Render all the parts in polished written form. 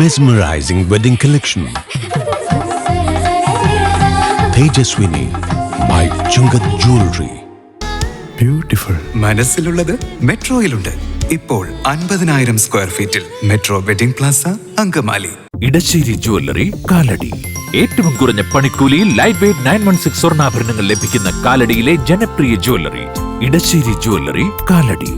Mesmerizing wedding collection. Tejaswini by Chungat Jewelry. Beautiful. മനസ്സിലുള്ളത് മെട്രോയിലുണ്ട്. ഇപ്പോൾ 50,000 square ഫീറ്റിൽ Metro Wedding Plaza Angamaly. Edassery jewellery Kalady. ഏറ്റവും കുറഞ്ഞ പണിക്കൂലിയിൽ ലൈറ്റ് വെയ്റ്റ് 916 സ്വർണ്ണാഭരണങ്ങൾ ലഭിക്കുന്ന കാലടിയിലെ ജനപ്രിയ jewellery Edassery jewellery Kalady.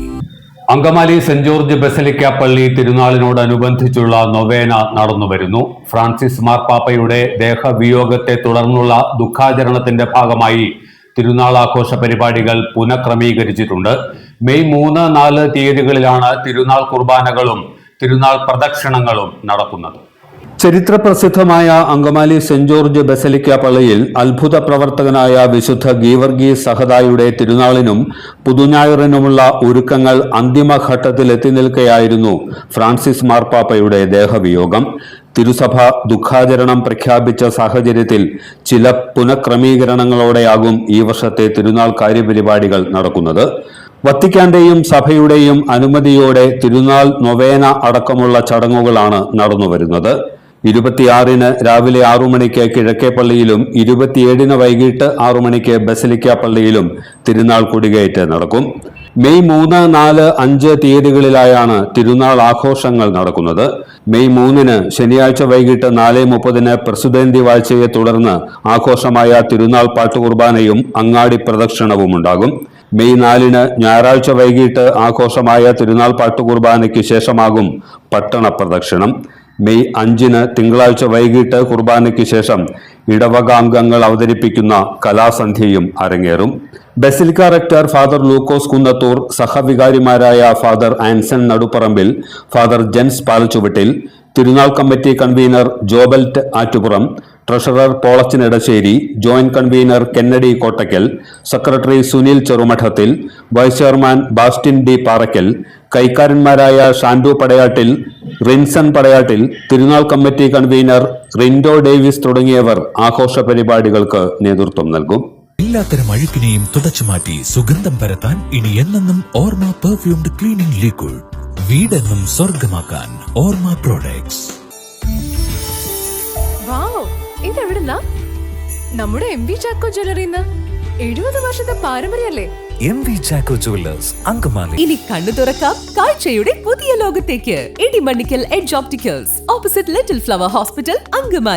Angamaly saint George basilica പള്ളി തിരുനാളിനോടനുബന്ധിച്ചുള്ള നൊവേന നടന്നുവരുന്നു. ഫ്രാൻസിസ് മാർപ്പാപ്പയുടെ ദേഹവിയോഗത്തെ തുടർന്നുള്ള ദുഃഖാചരണത്തിന്റെ ഭാഗമായി തിരുനാൾ ആഘോഷ പരിപാടികൾ പുനഃക്രമീകരിച്ചിട്ടുണ്ട്. മെയ് 3, 4 തീയതികളിലാണ് തിരുനാൾ കുർബാനകളും തിരുനാൾ പ്രദക്ഷിണങ്ങളും നടക്കുന്നത്. ചരിത്രപ്രസിദ്ധമായ അങ്കമാലി സെന്റ് ജോർജ് ബസലിക്ക പള്ളിയിൽ അത്ഭുത പ്രവർത്തകനായ വിശുദ്ധ ഗീവർഗീസ് സഹദായുടെ തിരുനാളിനും പുതുഞായറിനുമുള്ള ഒരുക്കങ്ങൾ അന്തിമഘട്ടത്തിൽ എത്തി നിൽക്കെയായിരുന്നു ഫ്രാൻസിസ് മാർപ്പാപ്പയുടെ ദേഹവിയോഗം. തിരുസഭ ദുഃഖാചരണം പ്രഖ്യാപിച്ച സാഹചര്യത്തിൽ ചില പുനഃക്രമീകരണങ്ങളോടെയാകും ഈ വർഷത്തെ തിരുനാൾ കാര്യപരിപാടികൾ നടക്കുന്നത്. വത്തിക്കാന്റെയും സഭയുടെയും അനുമതിയോടെ തിരുനാൾ നൊവേന അടക്കമുള്ള ചടങ്ങുകളാണ് നടന്നുവരുന്നത്. 26-ന് രാവിലെ 6 മണിക്ക് കിഴക്കേ പള്ളിയിലും 27-ന് വൈകിട്ട് 6 മണിക്ക് ബസലിക്ക പള്ളിയിലും തിരുനാൾ കൊടികയറ്റ് നടക്കും. മെയ് 3, 4, 5 തീയതികളിലായാണ് തിരുനാൾ ആഘോഷങ്ങൾ നടക്കുന്നത്. മെയ് 3-ന് ശനിയാഴ്ച വൈകിട്ട് 4:30-ന് പ്രസുതേന്തി വാഴ്ചയെ തുടർന്ന് ആഘോഷമായ തിരുനാൾ പാട്ടുകുർബാനയും അങ്ങാടി പ്രദക്ഷിണവും ഉണ്ടാകും. മെയ് 4-ന് ഞായറാഴ്ച വൈകിട്ട് ആഘോഷമായ തിരുനാൾ പാട്ടുകുർബാനയ്ക്ക് ശേഷമാകും പട്ടണ പ്രദക്ഷിണം. മെയ് 5-ന് തിങ്കളാഴ്ച വൈകിട്ട് കുർബാനയ്ക്ക് ശേഷം ഇടവകാംഗങ്ങൾ അവതരിപ്പിക്കുന്ന കലാസന്ധ്യയും അരങ്ങേറും. Basilica rector father Lukose Kunnathur, സഹവികാരിമാരായ ഫാദർ ആൻസൺ നടുപ്പറമ്പിൽ, ഫാദർ ജെൻസ് പാലച്ചുവട്ടിൽ, തിരുനാൾ committee convener Jobelt Attupuram, treasurer Polachan Edassery, joint convener Kennedy Kottakkal, secretary Sunil Cherumadathil, vice chairman Bastin D Paraykkal, കൈക്കാരന്മാരായ ഷാൻഡു പടയാട്ടിൽ, റിൻസൺ പടയാട്ടിൽ, തിരുനാൾ കമ്മിറ്റി കൺവീനർ റിൻഡോ ഡേവിസ് തുടങ്ങിയവർ ആഘോഷ പരിപാടികൾക്ക് നേതൃത്വം നൽകും. എല്ലാത്തരം അഴുക്കിനെയും തുടച്ചുമാറ്റി സുഗന്ധം പരത്താൻ ഇനി എന്നെന്നും ഓർമ്മ പെർഫ്യൂംഡ് ക്ലീനിംഗ് ലിക്വിഡ്. വീടെന്നും സ്വർഗമാക്കാൻ ഓർമ്മ പ്രോഡക്ട്സ്. ഇതെവിടുന്നാ? നമ്മുടെ MV ചാക്കോ ജ്വല്ലറിന്ന് 70 വർഷത്തെ പാരമ്പര്യല്ലേ? MV Chacko jewellers Angamaly. ഇനി കണ്ണു തുറക്കാം കാഴ്ചയുടെ പുതിയ ലോകത്തേക്ക്. Edimannickal edge opticals, opposite little flower hospital, Angamaly.